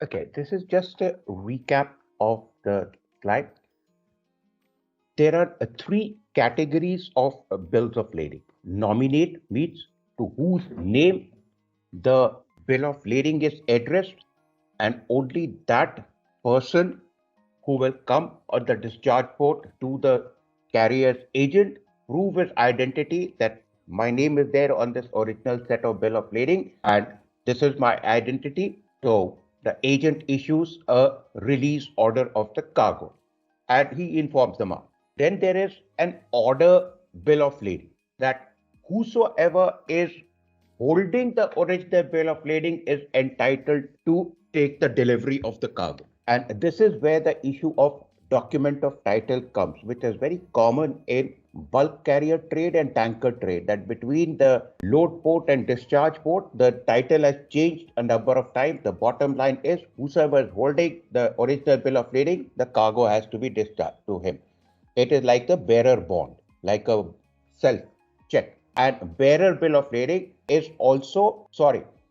Okay, this is just a recap of the slide. There are three categories of bills of lading. Nominate means to whose name the bill of lading is addressed, and only that person who will come on the discharge port to the carrier's agent, prove his identity that my name is there on this original set of bill of lading and this is my identity. So the agent issues a release order of the cargo and he informs the mark. Then there is an order bill of lading that whosoever is holding the original bill of lading is entitled to take the delivery of the cargo. And this is where the issue of document of title comes, which is very common in bulk carrier trade and tanker trade, that between the load port and discharge port, the title has changed a number of times. The bottom line is whosoever is holding the original bill of lading, the cargo has to be discharged to him. It is like the bearer bond, like a self check. And bearer bill of lading is also,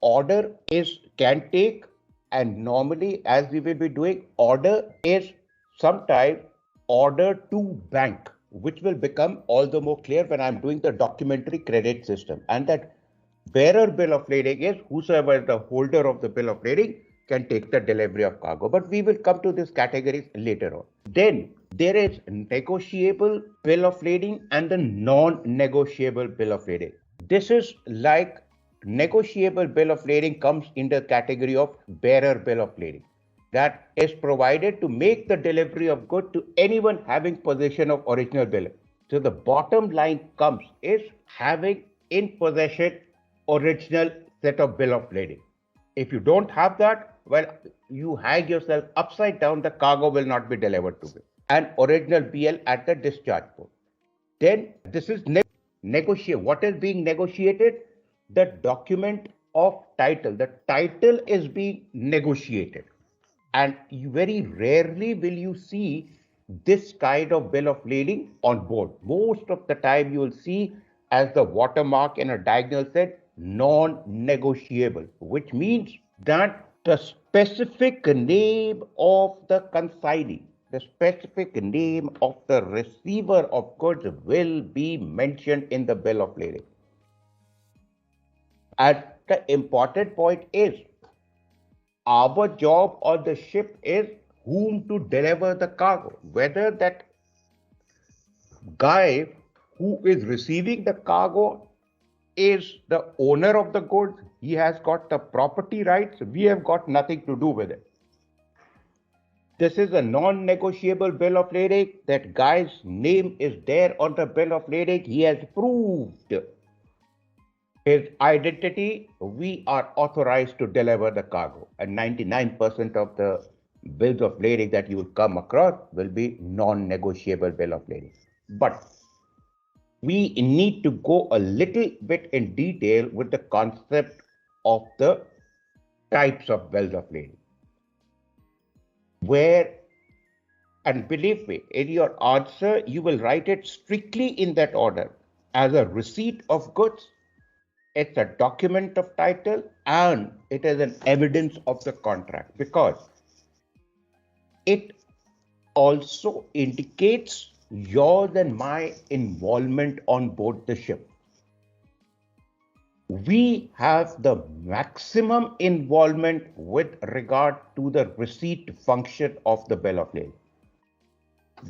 order is can take, and normally, as we will be doing, order is sometimes order to bank, which will become all the more clear when I'm doing the documentary credit system. And that bearer bill of lading is whosoever is the holder of the bill of lading can take the delivery of cargo. But we will come to these categories later on. Then there is negotiable bill of lading and the non-negotiable bill of lading. This is like negotiable bill of lading comes in the category of bearer bill of lading that is provided to make the delivery of good to anyone having possession of original bill. So the bottom line comes is having in possession original set of bill of lading. If you don't have that, well, you hang yourself upside down, the cargo will not be delivered to you. An original BL at the discharge port. Then this is negotiate. What is being negotiated? The document of title. The title is being negotiated. And very rarely will you see this kind of bill of lading on board. Most of the time you will see as the watermark in a diagonal said non-negotiable, which means that the specific name of the consignee, the specific name of the receiver of goods will be mentioned in the bill of lading. And the important point is our job on the ship is whom to deliver the cargo, whether that guy who is receiving the cargo is the owner of the goods, he has got the property rights, we have got nothing to do with it. This is a non-negotiable bill of lading. That guy's name is there on the bill of lading. He has proved his identity. We are authorized to deliver the cargo. And 99% of the bills of lading that you will come across will be non-negotiable bill of lading. But we need to go a little bit in detail with the concept of the types of bills of lading. Where, and believe me, in your answer, you will write it strictly in that order as a receipt of goods, it's a document of title, and it is an evidence of the contract, because it also indicates yours and my involvement on board the ship. We have the maximum involvement with regard to the receipt function of the bill of lading.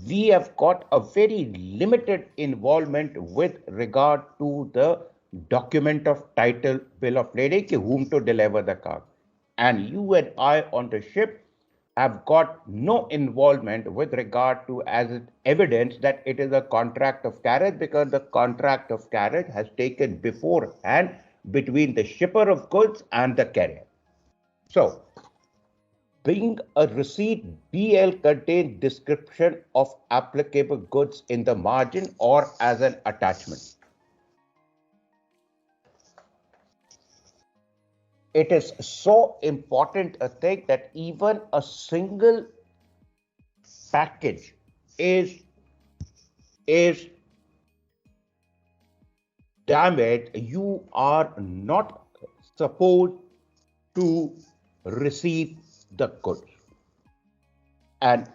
We have got a very limited involvement with regard to the document of title bill of lading, whom to deliver the cargo. And you and I on the ship have got no involvement with regard to as evidence that it is a contract of carriage, because the contract of carriage has taken beforehand between the shipper of goods and the carrier. So, being a receipt, BL contains description of applicable goods in the margin or as an attachment. It is so important a thing that even a single package is damaged, you are not supposed to receive the goods. And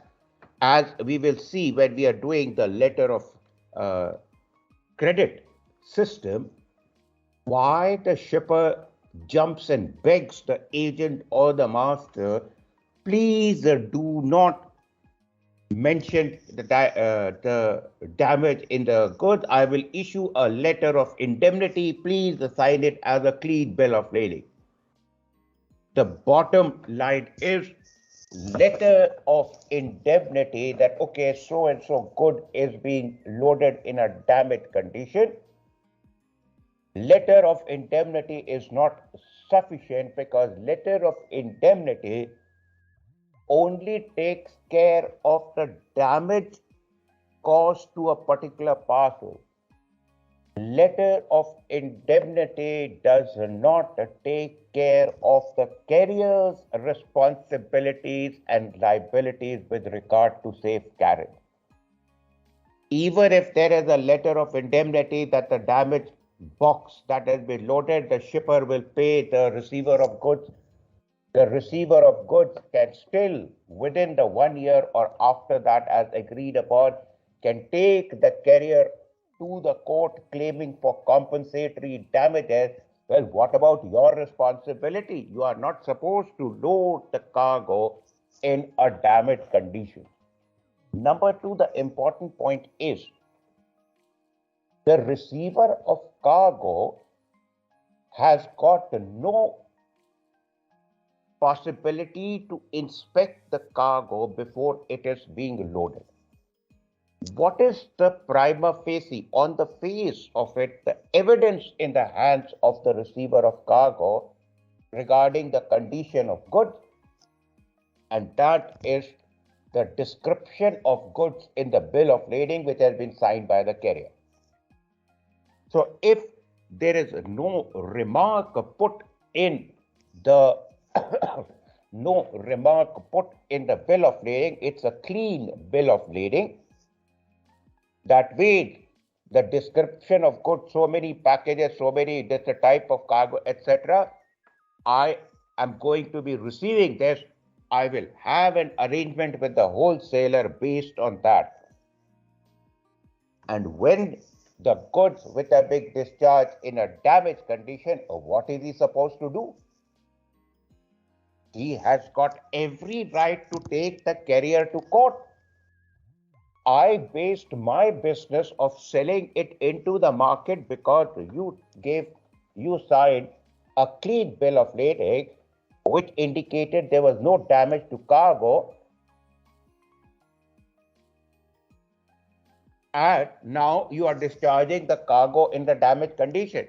as we will see when we are doing the letter of credit system, why the shipper jumps and begs the agent or the master, please do not mention the damage in the goods. I will issue a letter of indemnity. Please sign it as a clean bill of lading. The bottom line is letter of indemnity that, okay, so and so good is being loaded in a damaged condition. Letter of indemnity is not sufficient because letter of indemnity only takes care of the damage caused to a particular parcel. Letter of indemnity does not take care of the carrier's responsibilities and liabilities with regard to safe carriage. Even if there is a letter of indemnity that the damaged box that has been loaded, the shipper will pay the receiver of goods. The receiver of goods can still, within the 1 year or after that, as agreed upon, can take the carrier to the court claiming for compensatory damages. Well, what about your responsibility? You are not supposed to load the cargo in a damaged condition. Number two, the important point is the receiver of cargo has got no possibility to inspect the cargo before it is being loaded. What is the prima facie, on the face of it, the evidence in the hands of the receiver of cargo regarding the condition of goods? And that is the description of goods in the bill of lading which has been signed by the carrier. So if there is no remark put in the no remark put in the bill of lading, it's a clean bill of lading. That way, the description of goods, so many packages, so many, that's a type of cargo, etc. I am going to be receiving this. I will have an arrangement with the wholesaler based on that. And when the goods with a big discharge in a damaged condition, what is he supposed to do? He has got every right to take the carrier to court. I based my business of selling it into the market because you signed a clean bill of lading which indicated there was no damage to cargo. And now you are discharging the cargo in the damaged condition.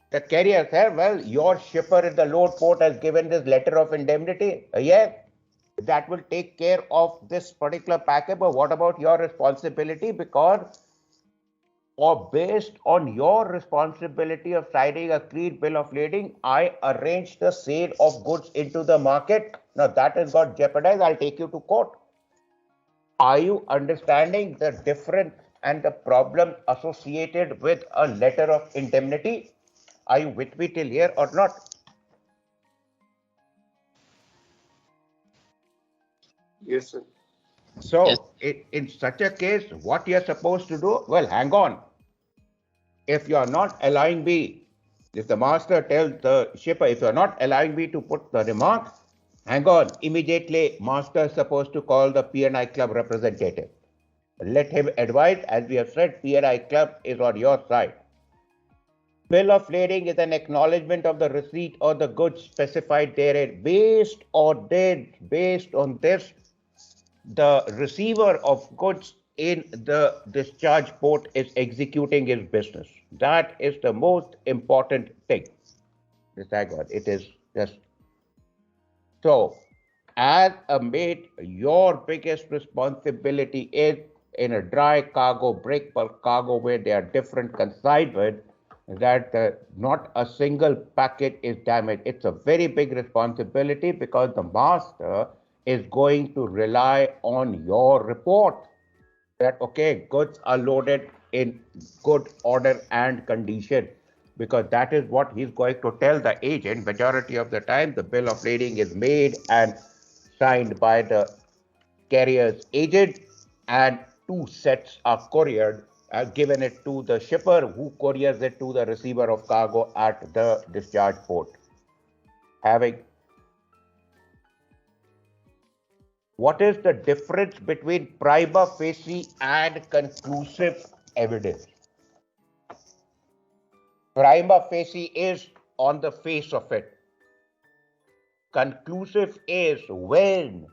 The carrier said, well, your shipper in the load port has given this letter of indemnity. Yes, that will take care of this particular package, but what about your responsibility? Because, or based on your responsibility of signing a clean bill of lading, I arranged the sale of goods into the market. Now that has got jeopardized. I'll take you to court. Are you understanding the difference and the problem associated with a letter of indemnity? Are you with me till here or not? Yes, sir. So, yes. In such a case, what you're supposed to do? Well, hang on. If you're not allowing me, if the master tells the shipper, if you're not allowing me to put the remark, hang on. Immediately, master is supposed to call the P&I club representative. Let him advise. As we have said, P&I club is on your side. Bill of lading is an acknowledgement of the receipt or the goods specified therein. Based on this, the receiver of goods in the discharge port is executing his business. That is the most important thing. It is just so. As a mate, your biggest responsibility is in a dry cargo, break bulk cargo where there are different consignments, that not a single packet is damaged. It's a very big responsibility because the master is going to rely on your report that, okay, goods are loaded in good order and condition, because that is what he's going to tell the agent. Majority of the time, the bill of lading is made and signed by the carrier's agent, and two sets are couriered, given it to the shipper, who couriers it to the receiver of cargo at the discharge port. Having What is the difference between prima facie and conclusive evidence? Prima facie is on the face of it. Conclusive is when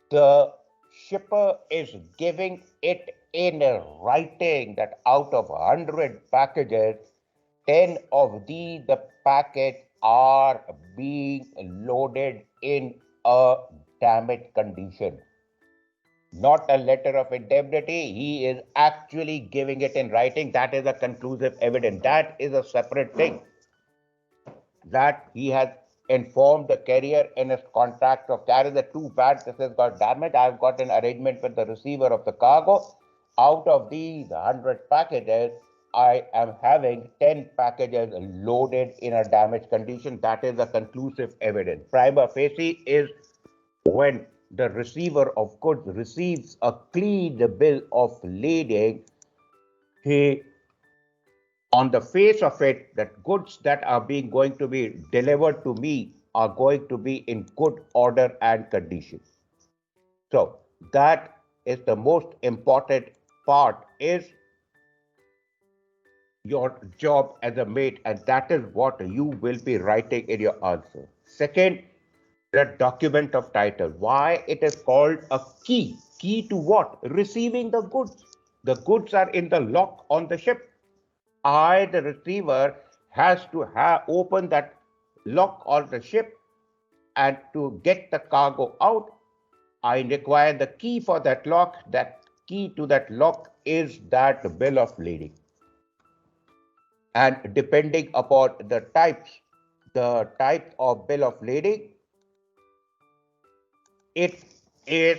the shipper is giving it in writing that out of 100 packages, 10 of the packets are being loaded in a damaged condition. Not a letter of indemnity. He is actually giving it in writing. That is a conclusive evidence. That is a separate thing. That he has informed the carrier in his contract of carry the too bad, this has got damaged. I've got an arrangement with the receiver of the cargo. Out of these 100 packages, I am having 10 packages loaded in a damaged condition. That is a conclusive evidence. Prima facie is when the receiver of goods receives a clean bill of lading, he, on the face of it, that goods that are going to be delivered to me are going to be in good order and condition. So that is the most important part, is your job as a mate, and that is what you will be writing in your answer. Second, the document of title. Why it is called a key? Key to what? Receiving the goods. The goods are in the lock on the ship. I, the receiver, has to open that lock on the ship, and to get the cargo out, I require the key for that lock. That key to that lock is that bill of lading. And depending upon the type of bill of lading, it is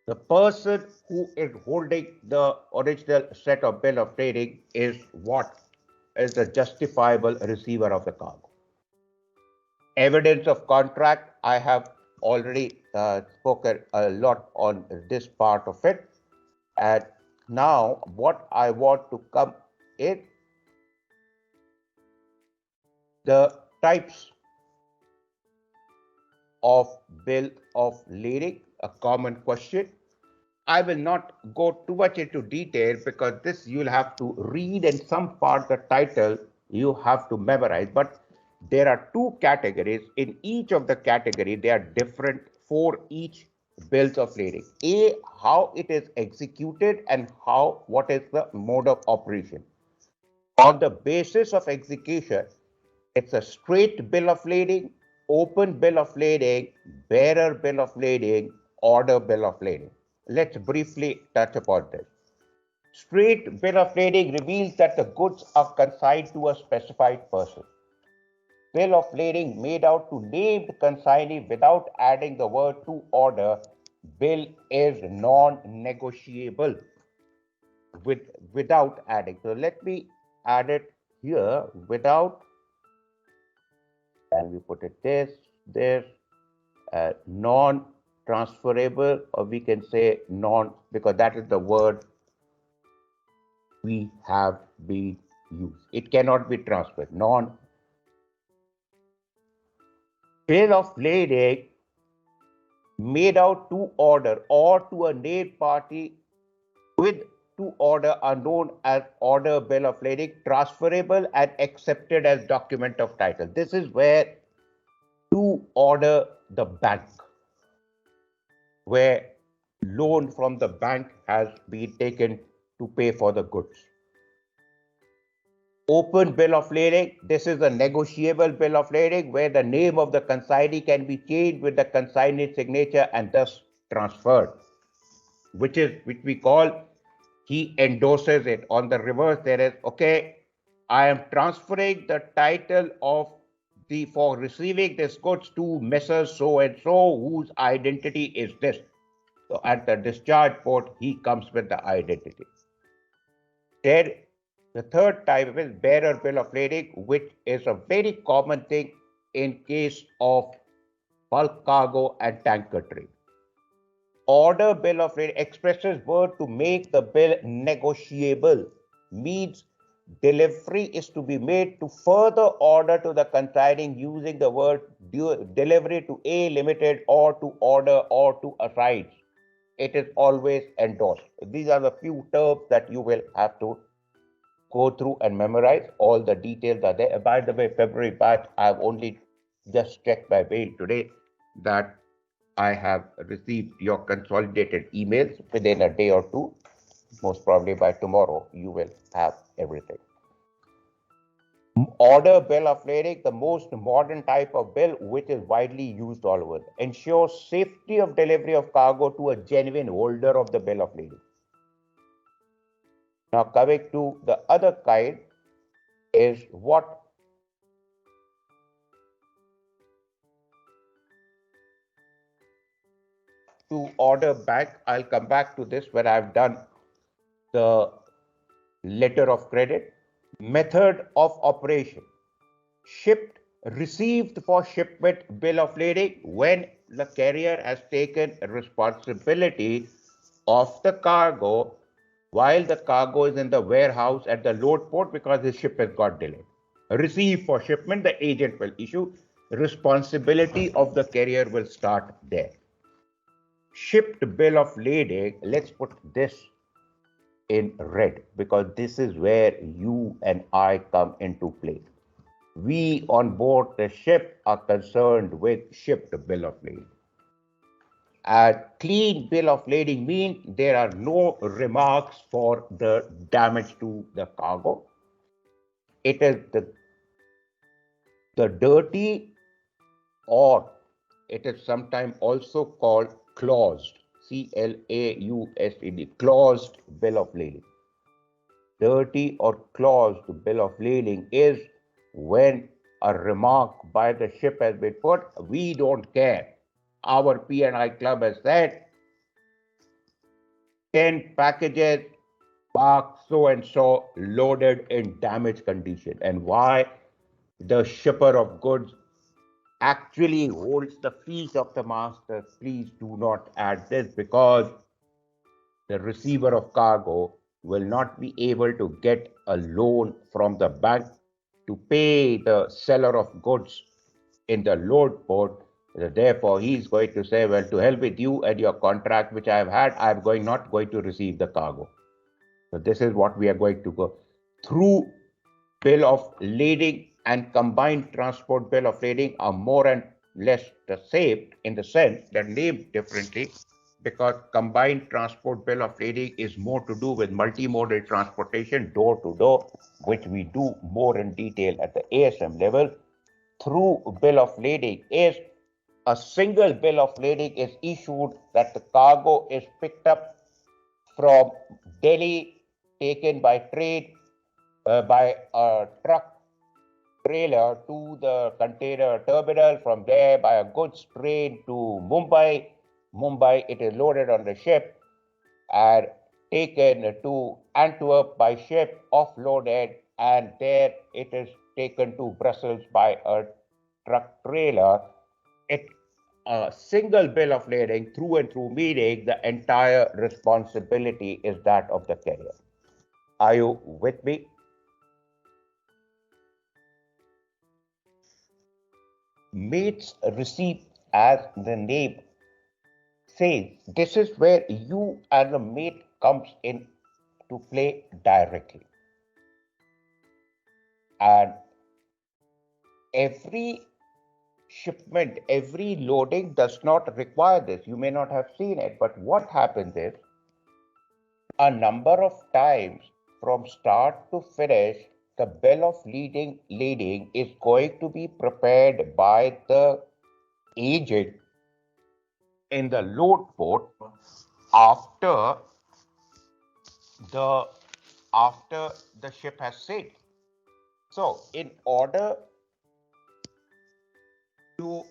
the person who is holding the original set of bill of lading is what is the justifiable receiver of the cargo. Evidence of contract, I have already spoken a lot on this part of it. And now what I want to come in, the types of bill of lading, a common question. I will not go too much into detail because this you'll have to read, and some part the title you have to memorize. But there are two categories. In each of the category, they are different for each bills of lading. A, how it is executed, and what is the mode of operation. On the basis of execution, it's a straight bill of lading, open bill of lading, bearer bill of lading, order bill of lading. Let's briefly touch upon this. Straight bill of lading reveals that the goods are consigned to a specified person. Bill of lading made out to named consignee without adding the word to order. Bill is non-negotiable without adding. So let me add it here without, and we put it this, non-transferable, or we can say non, because that is the word we have been used. It cannot be transferred. Bill of lading made out to order or to a named party with to order are known as order bill of lading, transferable and accepted as document of title. This is where to order the bank, where loan from the bank has been taken to pay for the goods. Open bill of lading, this is a negotiable bill of lading where the name of the consignee can be changed with the consignee's signature and thus transferred, which we call he endorses it. On the reverse, there is, okay, I am transferring the title of for receiving this goods to Messrs. So and so, whose identity is this. So at the discharge port, he comes with the identity. Then the third type is bearer bill of lading, which is a very common thing in case of bulk cargo, and tanker trade. Order bill of lading expresses word to make the bill negotiable, means delivery is to be made to further order to the consigning using the word delivery to A limited or to order or to assign. It is always endorsed. These are the few terms that you will have to go through and memorize. All the details are there. By the way, February batch, I have only just checked my mail today that I have received your consolidated emails within a day or two. Most probably by tomorrow, you will have everything. Order bill of lading, the most modern type of bill which is widely used all over, ensures safety of delivery of cargo to a genuine holder of the bill of lading. Now coming to the other kind is what to order back. I'll come back to this when I've done the letter of credit. Method of operation. Shipped, received for shipment bill of lading when the carrier has taken responsibility of the cargo while the cargo is in the warehouse at the load port because the ship has got delayed. Received for shipment, the agent will issue. Responsibility of the carrier will start there. Shipped bill of lading, let's put this in red because this is where you and I come into play. We on board the ship are concerned with shipped bill of lading. A clean bill of lading means there are no remarks for the damage to the cargo. It is the dirty, or it is sometimes also called claused, C-L-A-U-S-E-D, claused bill of lading. Dirty or claused bill of lading is when a remark by the ship has been put, we don't care. Our P&I club has said 10 packages marked so and so loaded in damaged condition. And why the shipper of goods actually holds the feet of the master. Please do not add this because the receiver of cargo will not be able to get a loan from the bank to pay the seller of goods in the load port. Therefore, he is going to say, well, to hell with you and your contract which I have had, I am not going to receive the cargo. So this is what we are going to go through. Bill of lading and combined transport bill of lading are more and less the same in the sense they're named differently because combined transport bill of lading is more to do with multimodal transportation door to door, which we do more in detail at the ASM level. Through bill of lading is a single bill of lading is issued that the cargo is picked up from Delhi, taken by trade by a truck trailer to the container terminal, from there by a goods train to Mumbai. Mumbai, it is loaded on the ship and taken to Antwerp by ship, offloaded, and there it is taken to Brussels by a truck trailer. It a single bill of lading through and through, meaning the entire responsibility is that of the carrier. Are you with me? Meets receipt, as the name says, this is where you as a mate comes in to play directly. And every shipment, every loading does not require this. You may not have seen it, but what happens is a number of times from start to finish, the bill of lading is going to be prepared by the agent in the load port after the after the ship has sailed. So, in order to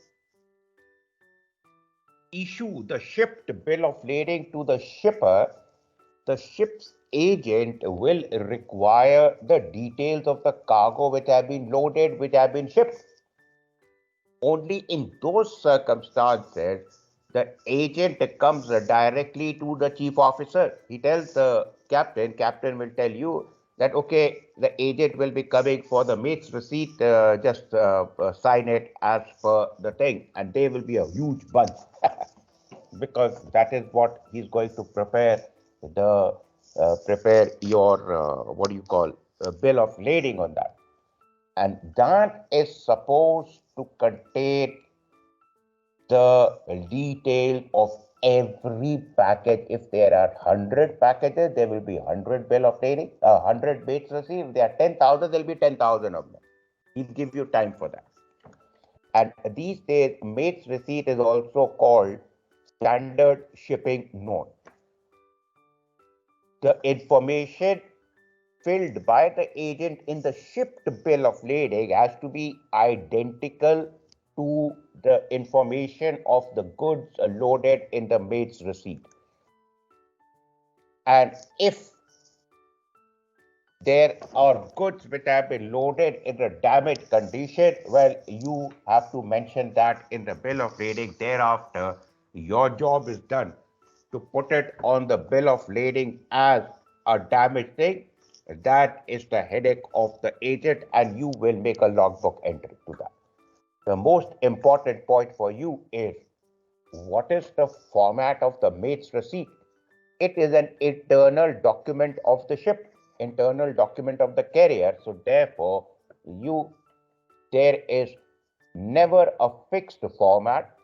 issue the shipped bill of lading to the shipper, the ship's agent will require the details of the cargo which have been loaded, which have been shipped. Only in those circumstances, the agent comes directly to the chief officer. He tells the captain will tell you that, okay, the agent will be coming for the mate's receipt, just sign it as per the thing, and there will be a huge bunch because that is what he's going to prepare your, what do you call, bill of lading on that. And that is supposed to contain the detail of every package. If there are 100 packages, there will be 100 bill of lading, 100 baits received. If there are 10,000, there will be 10,000 of them. He'll give you time for that. And these days, mates receipt is also called standard shipping note. The information filled by the agent in the shipped bill of lading has to be identical to the information of the goods loaded in the mate's receipt. And if there are goods which have been loaded in a damaged condition, well, you have to mention that in the bill of lading. Thereafter, your job is done to put it on the bill of lading as a damaged thing. That is the headache of the agent, and you will make a logbook entry to that. The most important point for you is, what is the format of the mate's receipt? It is an internal document of the ship, internal document of the carrier. So therefore, there is never a fixed format.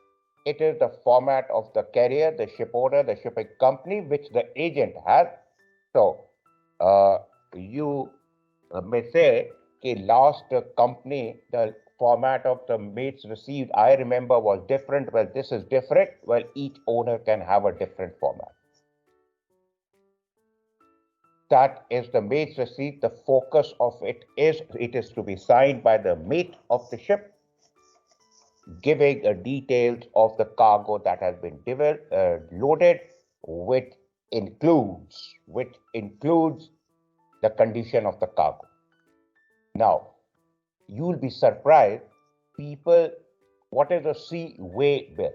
It is the format of the carrier, the ship owner, the shipping company, which the agent has. So you may say, okay, last company, the format of the mates received, I remember, was different. Well, this is different. Well, each owner can have a different format. That is the mate's receipt. The focus of it is to be signed by the mate of the ship, giving details of the cargo that has been loaded, which includes the condition of the cargo. Now, you will be surprised, people, what is a seaway bill?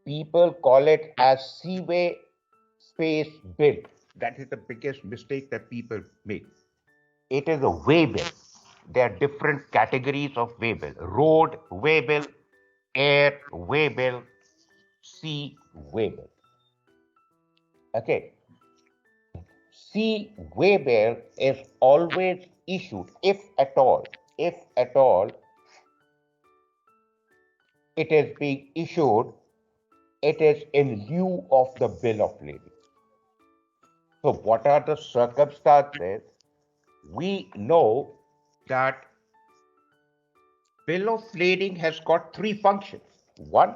People call it as seaway space bill. That is the biggest mistake that people make. It is a way bill. There are different categories of way bill: road way bill, air way bill, sea way bill. Okay. Sea way bill is always issued, if at all, it is being issued, it is in lieu of the bill of lading. So what are the circumstances? We know that bill of lading has got three functions. One,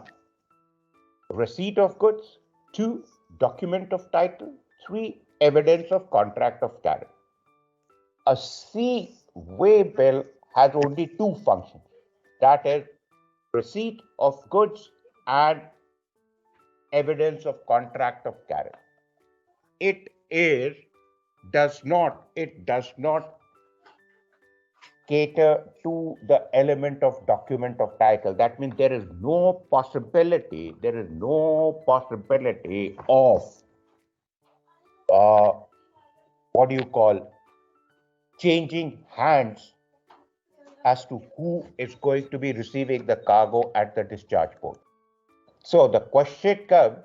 receipt of goods. Two, document of title. Three, evidence of contract of carriage. A seaway bill has only two functions. That is receipt of goods and evidence of contract of carriage. It does not cater to the element of document of title. That means there is no possibility of what do you call, changing hands as to who is going to be receiving the cargo at the discharge port. So the question comes,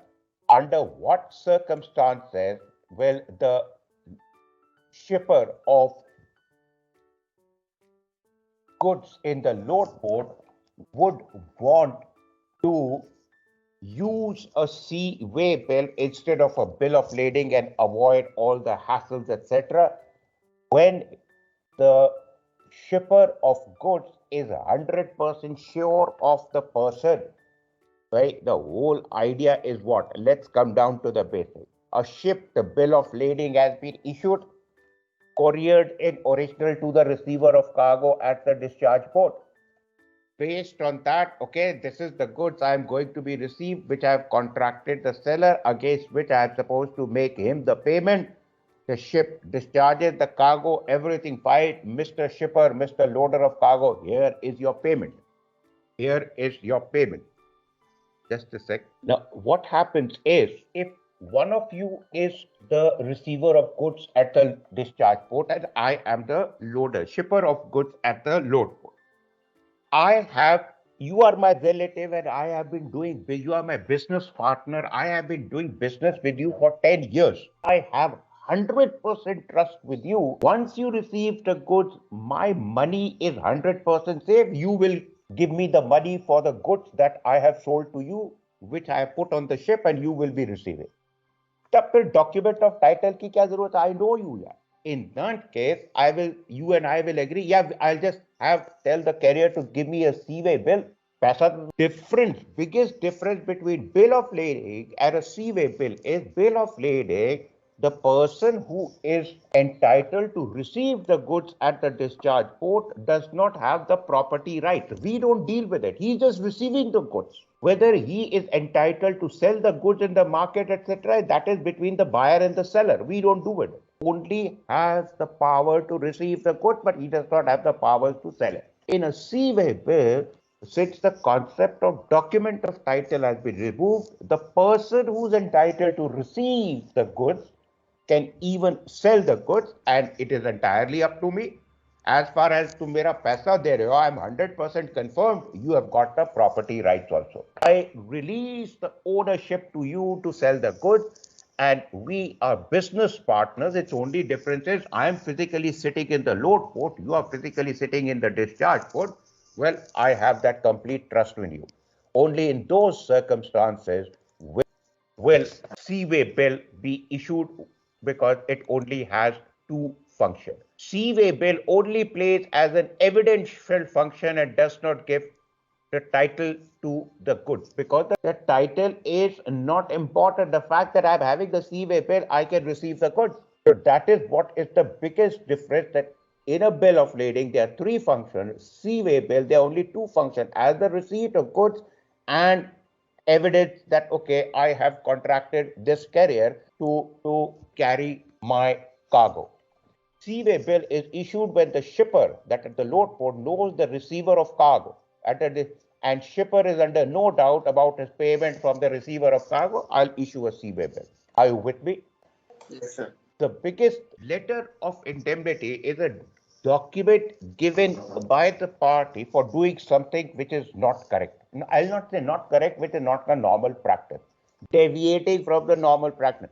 under what circumstances will the shipper of goods in the load port would want to use a seaway bill instead of a bill of lading and avoid all the hassles, etc., when the shipper of goods is 100% sure of the person, right? The whole idea is what? Let's come down to the basic. A ship, the bill of lading has been issued, couriered in original to the receiver of cargo at the discharge port. Based on that, okay, this is the goods I am going to be received, which I have contracted the seller, against which I am supposed to make him the payment. The ship discharges the cargo, everything fine. Mr. Shipper, Mr. Loader of cargo, here is your payment. here is your payment. Just a sec. Now, what happens is if one of you is the receiver of goods at the discharge port and I am the loader, shipper of goods at the load port. You are my relative and I have been doing, you are my business partner. I have been doing business with you for 10 years. I have 100% trust with you. Once you receive the goods, my money is 100% safe. You will give me the money for the goods that I have sold to you, which I have put on the ship, and you will be receiving. तब फिर document of title की क्या जरूरत है? I know you यार. In that case, you and I will agree. Yeah, I'll just tell the carrier to give me a seaway bill. पैसा biggest difference between bill of lading and a seaway bill is bill of lading. The person who is entitled to receive the goods at the discharge port does not have the property right. We don't deal with it. He's just receiving the goods. Whether he is entitled to sell the goods in the market, etc., that is between the buyer and the seller. We don't do it. Only has the power to receive the goods, but he does not have the powers to sell it. In a seaway bill, since the concept of document of title has been removed, the person who's entitled to receive the goods can even sell the goods, and it is entirely up to me. As far as to mera paisa de rahe ho, I am 100% confirmed you have got the property rights also. I release the ownership to you to sell the goods, and we are business partners. Its only difference is I am physically sitting in the load port, you are physically sitting in the discharge port. Well, I have that complete trust in you. Only in those circumstances will seaway bill be issued because it only has two functions. Seaway bill only plays as an evidential function and does not give the title to the goods because the title is not important. The fact that I'm having the seaway bill, I can receive the goods. So that is what is the biggest difference, that in a bill of lading, there are three functions. Seaway bill, there are only two functions, as the receipt of goods and evidence that, okay, I have contracted this carrier to carry my cargo. Seaway bill is issued when the shipper, that at the load port, knows the receiver of cargo. And shipper is under no doubt about his payment from the receiver of cargo. I'll issue a seaway bill. Are you with me? Yes, sir. The biggest letter of indemnity is a document given by the party for doing something which is not correct. I'll not say not correct, which is not the normal practice. Deviating from the normal practice.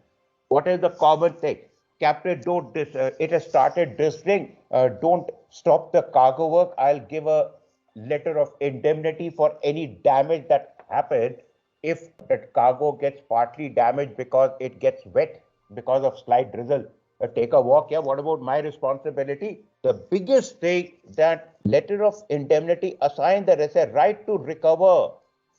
What is the common thing? Captain, don't it has started drifting. Don't stop the cargo work. I'll give a letter of indemnity for any damage that happened if that cargo gets partly damaged because it gets wet because of slight drizzle. Take a walk. Yeah, what about my responsibility? The biggest thing, that letter of indemnity assigns the right to recover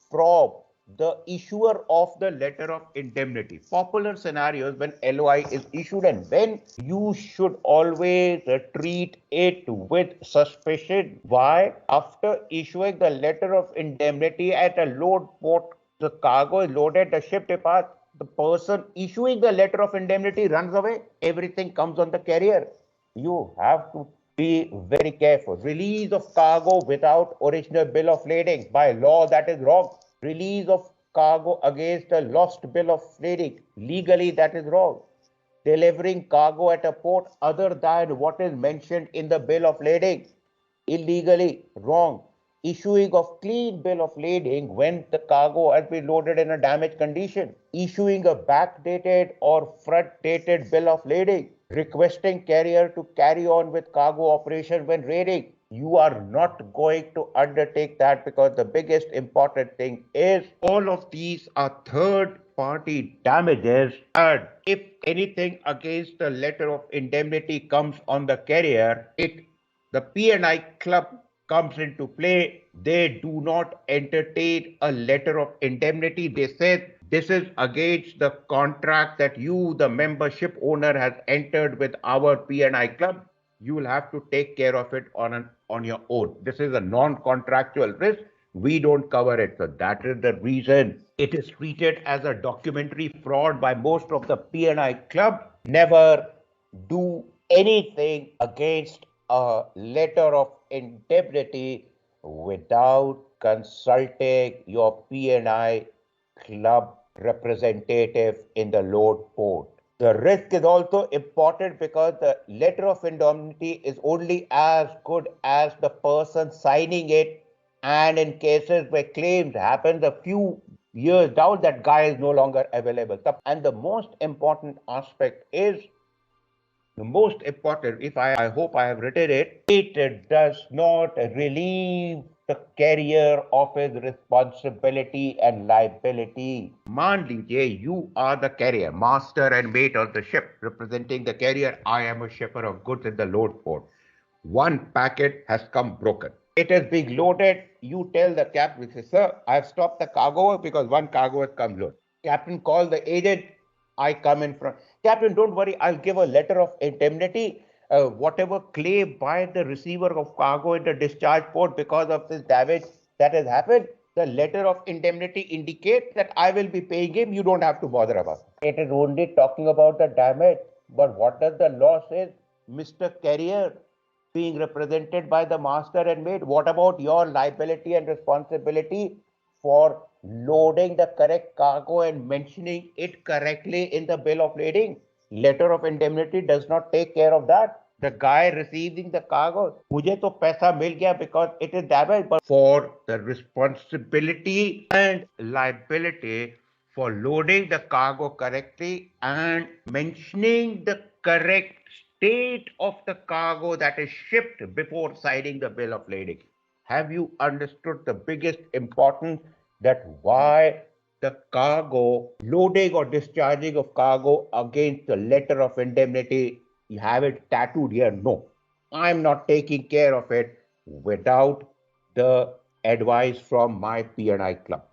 from the issuer of the letter of indemnity. Popular scenarios when LOI is issued, and when you should always treat it with suspicion. Why? After issuing the letter of indemnity at a load port, the cargo is loaded, the ship departs, the person issuing the letter of indemnity runs away, everything comes on the carrier. You have to be very careful. Release of cargo without original bill of lading, by law that is wrong. Release of cargo against a lost bill of lading, legally that is wrong. Delivering cargo at a port other than what is mentioned in the bill of lading, illegally wrong. Issuing of clean bill of lading when the cargo has been loaded in a damaged condition. Issuing a backdated or front-dated bill of lading. Requesting carrier to carry on with cargo operation when raiding. You are not going to undertake that, because the biggest important thing is all of these are third party damages, and if anything against the letter of indemnity comes on the carrier, the P&I club comes into play. They do not entertain a letter of indemnity. They said this is against the contract that you, the membership owner, has entered with our P&I club. You will have to take care of it on your own. This is a non-contractual risk. We don't cover it. So that is the reason it is treated as a documentary fraud by most of the P&I club. Never do anything against a letter of indemnity without consulting your P&I club representative in the load port. The risk is also important because the letter of indemnity is only as good as the person signing it. And in cases where claims happen a few years down, that guy is no longer available. And the most important aspect is the most important, if I hope I have written it, it does not relieve the carrier of his responsibility and liability. मान लीजिए, you are the carrier, master and mate of the ship, representing the carrier. I am a shipper of goods in the load port. One packet has come broken. It is being loaded. You tell the captain, sir, I have stopped the cargo because one cargo has come load. Captain calls the agent. I come in front. Captain, don't worry. I'll give a letter of indemnity. Whatever claim by the receiver of cargo in the discharge port because of this damage that has happened, the letter of indemnity indicates that I will be paying him. You don't have to bother about it. It is only talking about the damage. But what does the law say? Mr. Carrier, being represented by the master and mate, what about your liability and responsibility for loading the correct cargo and mentioning it correctly in the bill of lading? Letter of indemnity does not take care of that. The guy receiving the cargo, मुझे तो पैसा मिल गया because it is damaged, but for the responsibility and liability for loading the cargo correctly and mentioning the correct state of the cargo that is shipped before signing the bill of lading. Have you understood the biggest importance that why the cargo loading or discharging of cargo against the letter of indemnity? You have it tattooed here. No, I'm not taking care of it without the advice from my P&I club.